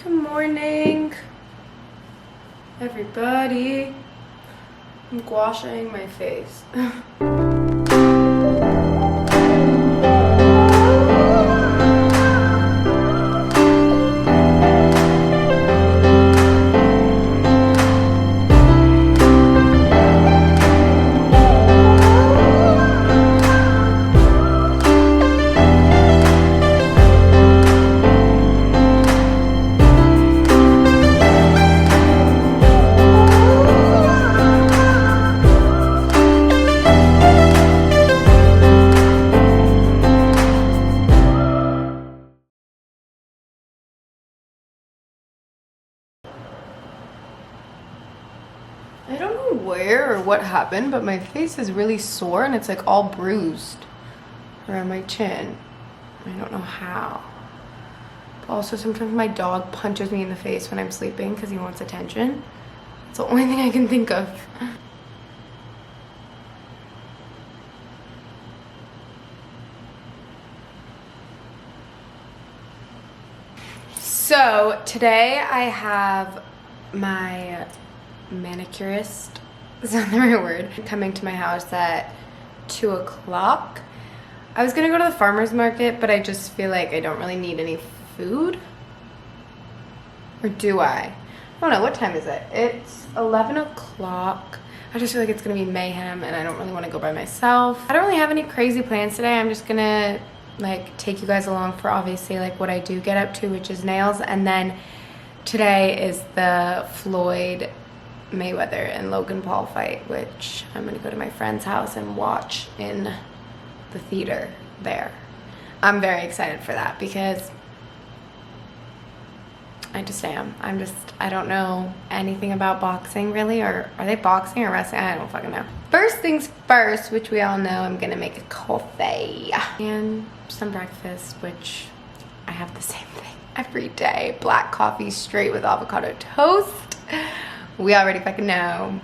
Good morning, everybody. I'm washing my face. I don't know where or what happened, but my face is really sore and it's like all bruised around my chin. I don't know how. But also sometimes my dog punches me in the face when I'm sleeping because he wants attention. It's the only thing I can think of. So today I have my manicurist, is that the right word, coming to my house at 2 o'clock. I was gonna go to the farmer's market, but I just feel like I don't really need any food. Or do I? I don't know, what time is it? It's 11 o'clock. I just feel like it's gonna be mayhem and I don't really wanna go by myself. I don't really have any crazy plans today. I'm just gonna like take you guys along for obviously like what I do get up to, which is nails. And then today is the Floyd Mayweather and Logan Paul fight, which I'm gonna go to my friend's house and watch in the theater there. I'm very excited for that because I just am. I don't know anything about boxing really, or are they boxing or wrestling? I don't fucking know. First things first, which we all know, I'm gonna make a coffee and some breakfast, which I have the same thing every day. Black coffee straight with avocado toast. We already fucking know.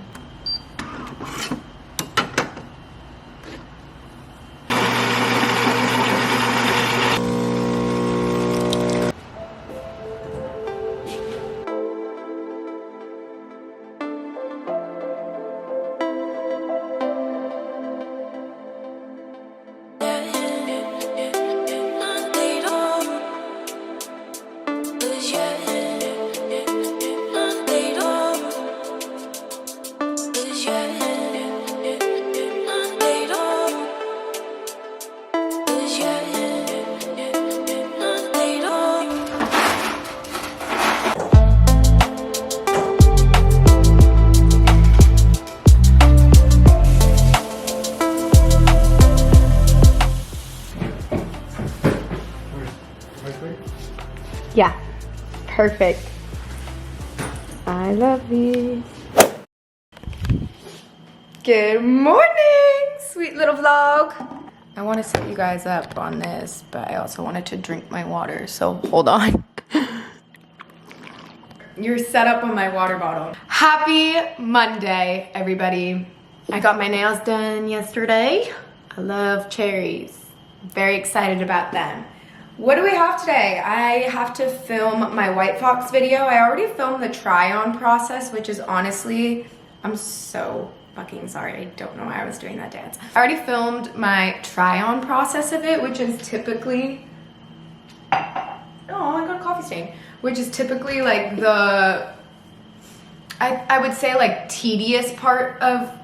Yeah, perfect. I love these. Good morning, sweet little vlog. I want to set you guys up on this, but I also wanted to drink my water, so hold on. You're set up on my water bottle. Happy Monday, everybody. I got my nails done yesterday. I love cherries. Very excited about them. What do we have today? I have to film my White Fox video. I already filmed the try-on process, which is honestly, I'm so fucking sorry. I don't know why I was doing that dance. I already filmed my try-on process of it, which is typically, oh, I got a coffee stain, which is typically like the, I would say like tedious part of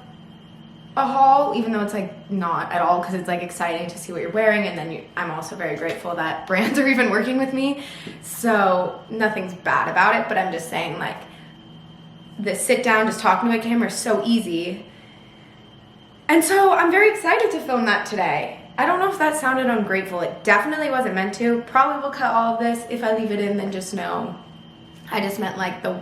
a haul, even though it's like not at all, because it's like exciting to see what you're wearing, and then I'm also very grateful that brands are even working with me, so nothing's bad about it, but I'm just saying like the sit down just talking to a camera is so easy, and so I'm very excited to film that today. I don't know if that sounded ungrateful. It definitely wasn't meant to. Probably will cut all of this. If I leave it in, then just know I just meant like the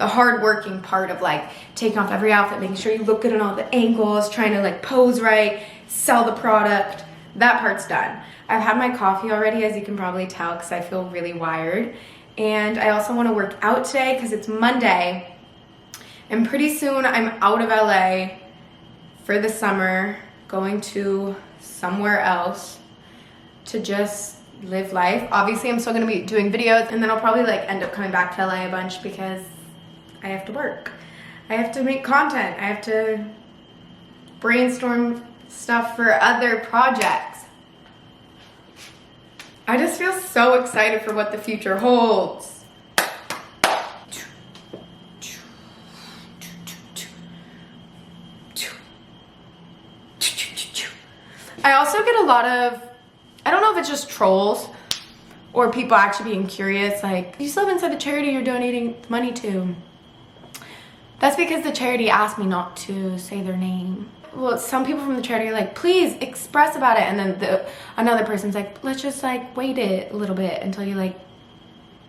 hard working part of like taking off every outfit, making sure you look good in all the angles, trying to like pose right, sell the product. That part's done. I've had my coffee already, as you can probably tell, because I feel really wired. And I also want to work out today because it's Monday. And pretty soon I'm out of LA for the summer, going to somewhere else to just live life. Obviously, I'm still gonna be doing videos, and then I'll probably like end up coming back to LA a bunch because I have to work. I have to make content. I have to brainstorm stuff for other projects. I just feel so excited for what the future holds. I also get a lot of, I don't know if it's just trolls or people actually being curious, like, you still live inside the charity you're donating money to. That's because the charity asked me not to say their name. Well, some people from the charity are like, please express about it. And then another person's like, let's just like wait it a little bit until you like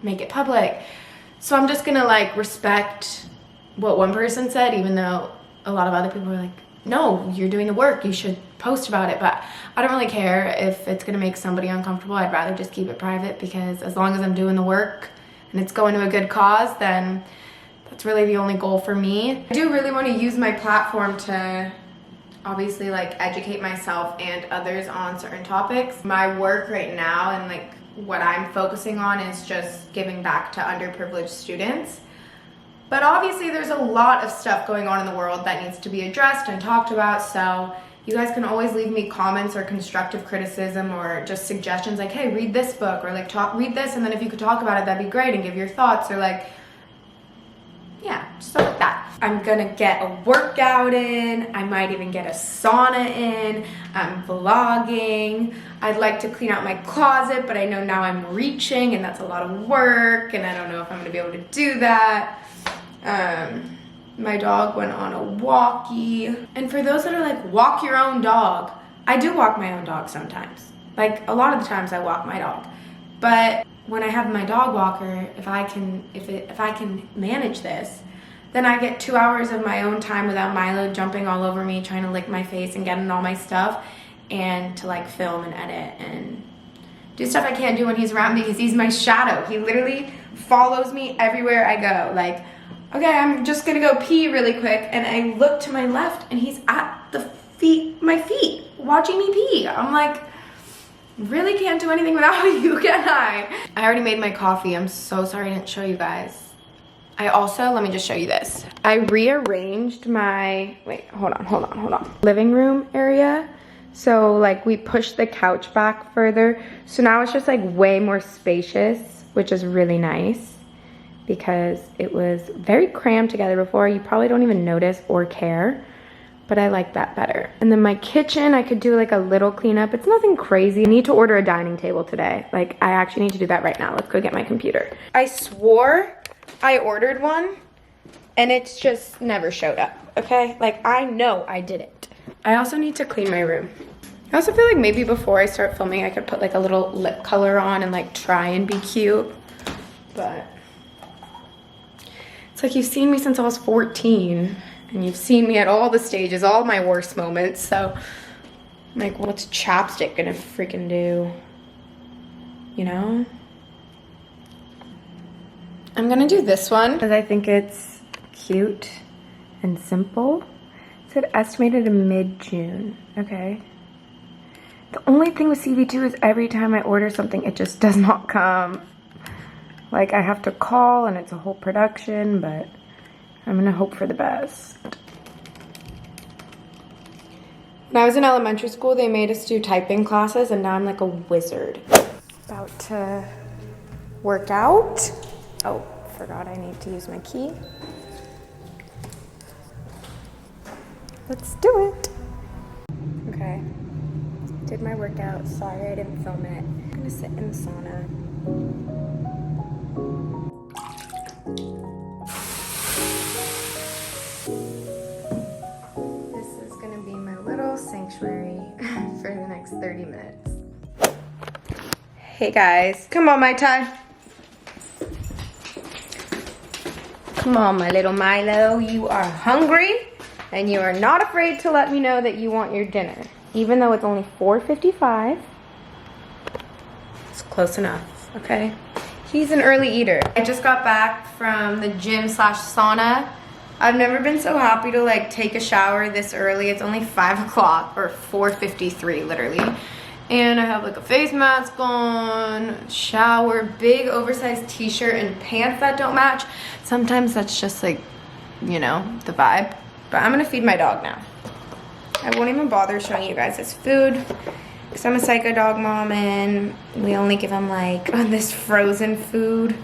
make it public. So I'm just gonna like respect what one person said, even though a lot of other people are like, no, you're doing the work, you should post about it. But I don't really care if it's gonna make somebody uncomfortable. I'd rather just keep it private, because as long as I'm doing the work and it's going to a good cause, then that's really the only goal for me. I do really want to use my platform to obviously like educate myself and others on certain topics. My work right now and like what I'm focusing on is just giving back to underprivileged students. But obviously there's a lot of stuff going on in the world that needs to be addressed and talked about, so you guys can always leave me comments or constructive criticism or just suggestions like, hey, read this book, or like read this, and then if you could talk about it, that'd be great, and give your thoughts, or like, yeah, stuff like that. I'm gonna get a workout in. I might even get a sauna in. I'm vlogging. I'd like to clean out my closet, but I know now I'm reaching and that's a lot of work, and I don't know if I'm gonna be able to do that. My dog went on a walkie. And for those that are like, walk your own dog, I do walk my own dog sometimes. Like a lot of the times I walk my dog. But when I have my dog walker, if I can manage this, then I get 2 hours of my own time without Milo jumping all over me, trying to lick my face and getting all my stuff, and to like film and edit and do stuff I can't do when he's around, because he's my shadow. He literally follows me everywhere I go. Like, okay, I'm just gonna go pee really quick, and I look to my left and he's at my feet, watching me pee. I'm like, really can't do anything without you, can I? I already made my coffee. I'm so sorry I didn't show you guys. I also, let me just show you this. I rearranged my, wait, hold on. Living room area. So like we pushed the couch back further. So now it's just like way more spacious, which is really nice, because it was very crammed together before. You probably don't even notice or care, but I like that better. And then my kitchen, I could do like a little cleanup. It's nothing crazy. I need to order a dining table today. Like, I actually need to do that right now. Let's go get my computer. I swore I ordered one and it's just never showed up, okay? Like, I know I didn't. I also need to clean my room. I also feel like maybe before I start filming, I could put like a little lip color on and like try and be cute, but it's like you've seen me since I was 14. And you've seen me at all the stages, all my worst moments. So, like, what's chapstick gonna freaking do? You know? I'm gonna do this one because I think it's cute and simple. It said estimated in mid-June. Okay. The only thing with CV2 is every time I order something, it just does not come. Like, I have to call and it's a whole production, but I'm gonna hope for the best. When I was in elementary school, they made us do typing classes, and now I'm like a wizard. About to work out. Oh, forgot I need to use my key. Let's do it. Okay, did my workout. Sorry I didn't film it. I'm gonna sit in the sauna. Sanctuary for the next 30 minutes. Hey guys, come on my tie. Come on my little Milo, you are hungry and you are not afraid to let me know that you want your dinner. Even though it's only 4:55, it's close enough, okay? He's an early eater. I just got back from the gym / sauna. I've never been so happy to like take a shower this early. It's only 5 o'clock or 4:53 literally. And I have like a face mask on, shower, big oversized t-shirt and pants that don't match. Sometimes that's just like, you know, the vibe. But I'm gonna feed my dog now. I won't even bother showing you guys his food because I'm a psycho dog mom and we only give him like this frozen food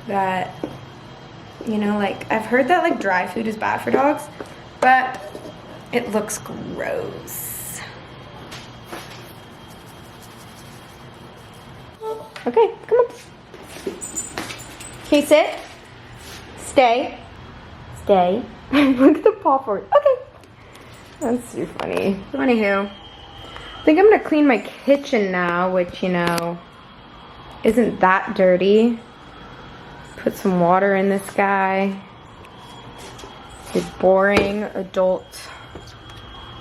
that, you know, like I've heard that like dry food is bad for dogs, but it looks gross. Okay, come on. Can you sit? Stay. Stay. Look at the paw for it. Okay. That's too funny. So anywho, I think I'm gonna clean my kitchen now, which, you know, isn't that dirty. Put some water in this guy. It's boring adult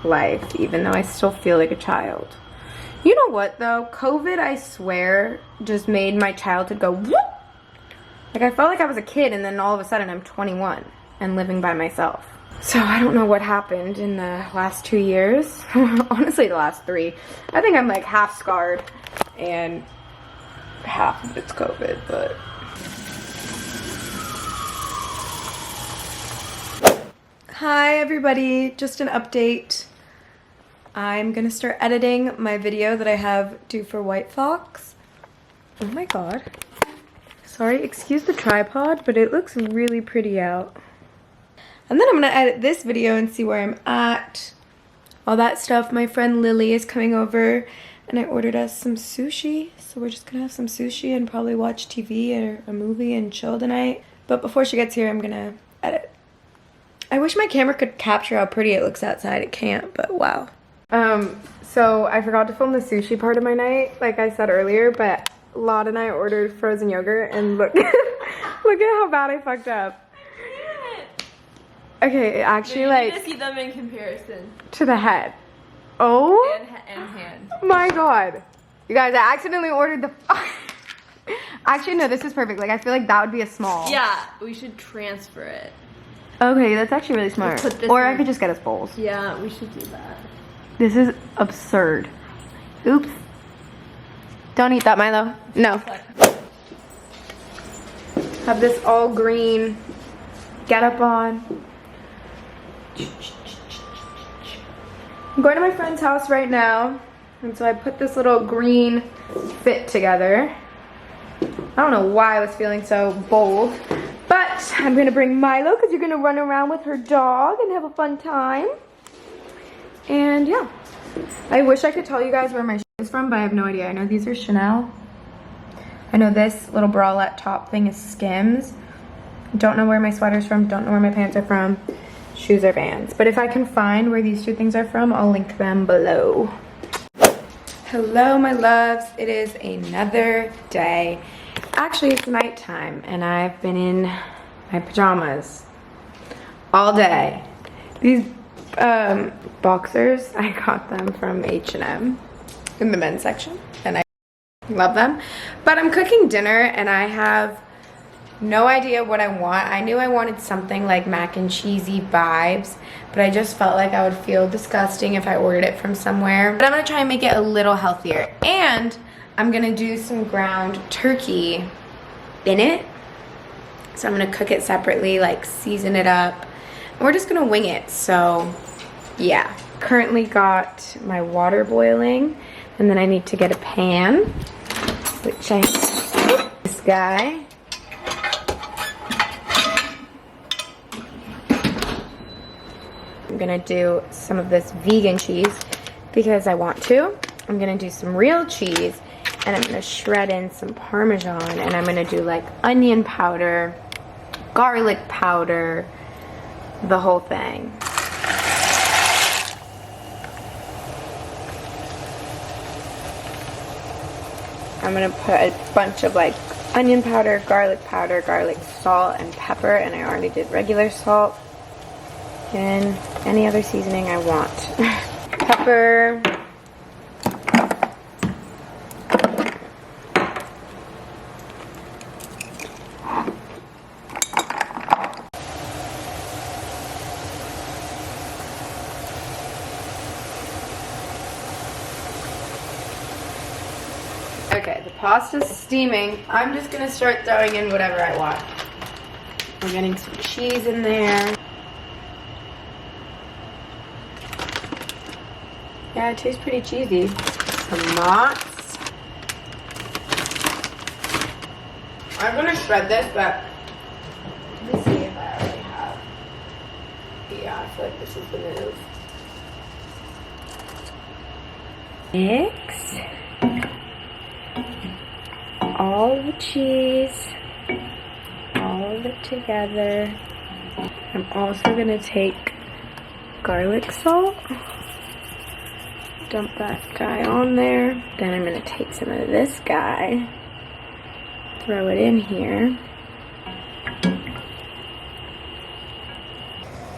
life, even though I still feel like a child. You know what though? COVID, I swear, just made my childhood go whoop. Like I felt like I was a kid and then all of a sudden I'm 21 and living by myself. So I don't know what happened in the last 2 years. Honestly, the last 3. I think I'm like half scarred and half of it's COVID, but. Hi everybody, just an update. I'm gonna start editing my video that I have due for White Fox. Oh my god. Sorry, excuse the tripod, but it looks really pretty out. And then I'm gonna edit this video and see where I'm at. All that stuff. My friend Lily is coming over and I ordered us some sushi. So we're just gonna have some sushi and probably watch TV or a movie and chill tonight. But before she gets here, I'm gonna edit. I wish my camera could capture how pretty it looks outside. It can't, but wow. So I forgot to film the sushi part of my night, like I said earlier, but Lott and I ordered frozen yogurt and look, look at how bad I fucked up. Okay, actually, you like, need to see them in comparison to the head. Oh and hand. my god. You guys, I accidentally ordered the, actually no, this is perfect. Like I feel like that would be a small. Yeah, we should transfer it. Okay, that's actually really smart. Put this Or in. I could just get us bowls. Yeah, we should do that. This is absurd. Oops. Don't eat that, Milo. No. Have this all green get up on. I'm going to my friend's house right now. And so I put this little green fit together. I don't know why I was feeling so bold. But I'm going to bring Milo because you're going to run around with her dog and have a fun time. And yeah, I wish I could tell you guys where my shirt is from, but I have no idea. I know these are Chanel. I know this little bralette top thing is Skims. Don't know where my sweater's from. Don't know where my pants are from. Shoes are Vans. But if I can find where these 2 things are from, I'll link them below. Hello, my loves. It is another day. Actually, it's nighttime, and I've been in my pajamas all day. These boxers, I got them from H&M in the men's section and I love them. But I'm cooking dinner and I have no idea what I want. I knew I wanted something like mac and cheesy vibes, but I just felt like I would feel disgusting if I ordered it from somewhere. But I'm gonna try and make it a little healthier. And I'm gonna do some ground turkey in it. So I'm gonna cook it separately, like season it up. We're just gonna wing it, so yeah. Currently got my water boiling, and then I need to get a pan, which I have this guy. I'm gonna do some of this vegan cheese because I want to. I'm gonna do some real cheese, and I'm gonna shred in some Parmesan, and I'm gonna do like onion powder, garlic powder, the whole thing. I'm gonna put a bunch of like onion powder, garlic salt, and pepper, and I already did regular salt, and any other seasoning I want. Pepper. Pasta's steaming. I'm just gonna start throwing in whatever I want. We're getting some cheese in there. Yeah, it tastes pretty cheesy. Some knots. I'm gonna shred this, but let me see if I already have. Yeah, I feel like this is the move. Mix all the cheese, all of it together. I'm also gonna take garlic salt, dump that guy on there. Then I'm gonna take some of this guy, throw it in here.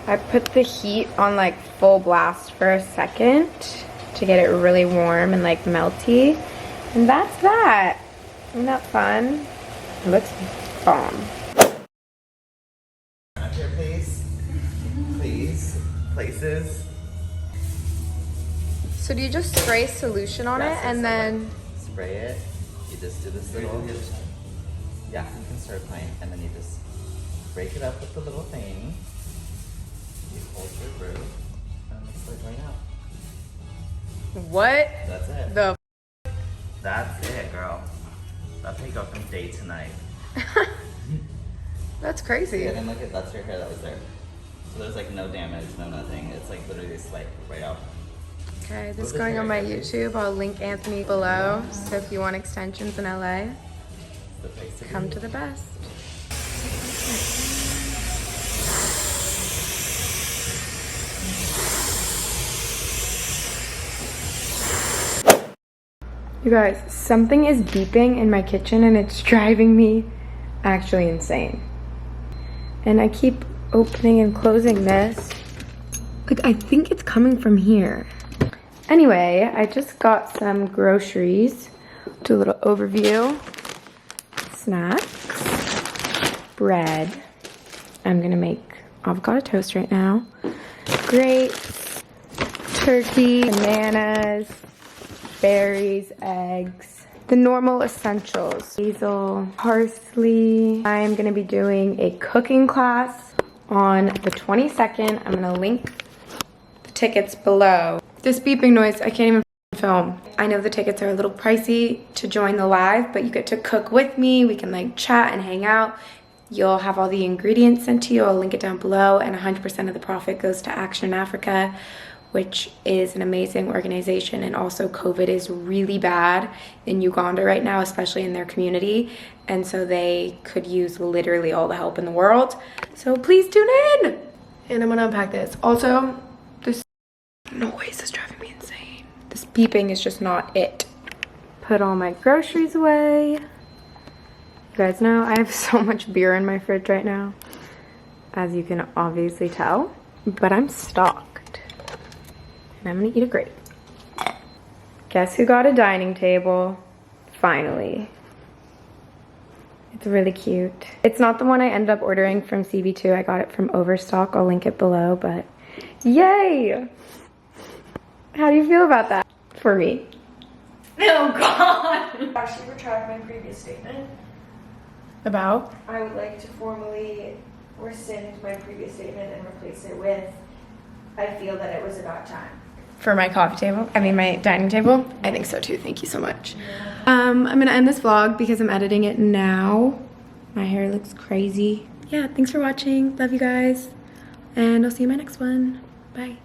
I put the heat on like full blast for a second to get it really warm and like melty. And that's that. Isn't that fun? It looks bomb. Up here, please. Please. Places. So do you just spray solution on it Yes, and so then... spray it. You just do this little. Yeah, you can start playing, and then you just break it up with the little thing. You hold your root, and it's like right out. What That's it. the... That's it, girl. That's how you go from day to night. That's crazy. Yeah, then look at that's your hair that was there. So there's like no damage, no nothing. It's like literally just like right out. Okay, this is going on my YouTube. I'll link Anthony below. So if you want extensions in LA, It's the place to be. come to the best. You guys, something is beeping in my kitchen and it's driving me actually insane. And I keep opening and closing this. Like, I think it's coming from here. Anyway, I just got some groceries. Do a little overview. Snacks. Bread. I'm gonna make avocado toast right now. Grapes. Turkey. Bananas. Berries, eggs, the normal essentials. Basil, parsley. I'm gonna be doing a cooking class on the 22nd. I'm gonna link the tickets below. This beeping noise, I can't even film. I know the tickets are a little pricey to join the live, but you get to cook with me. We can like chat and hang out. You'll have all the ingredients sent to you. I'll link it down below, and 100% of the profit goes to Action in Africa, which is an amazing organization. And also COVID is really bad in Uganda right now, especially in their community. And so they could use literally all the help in the world. So please tune in. And I'm gonna unpack this. Also, this noise is driving me insane. This beeping is just not it. Put all my groceries away. You guys know I have so much beer in my fridge right now, as you can obviously tell, but I'm stocked. And I'm gonna eat a grape. Guess who got a dining table? Finally. It's really cute. It's not the one I ended up ordering from CB2. I got it from Overstock. I'll link it below, but yay! How do you feel about that for me? Oh God! Actually, retract my previous statement. About? I would like to formally rescind my previous statement and replace it with, I feel that it was about time. For my coffee table? I mean my dining table? I think so too. Thank you so much. I'm gonna end this vlog because I'm editing it now. My hair looks crazy. Yeah, thanks for watching. Love you guys. And I'll see you in my next one. Bye.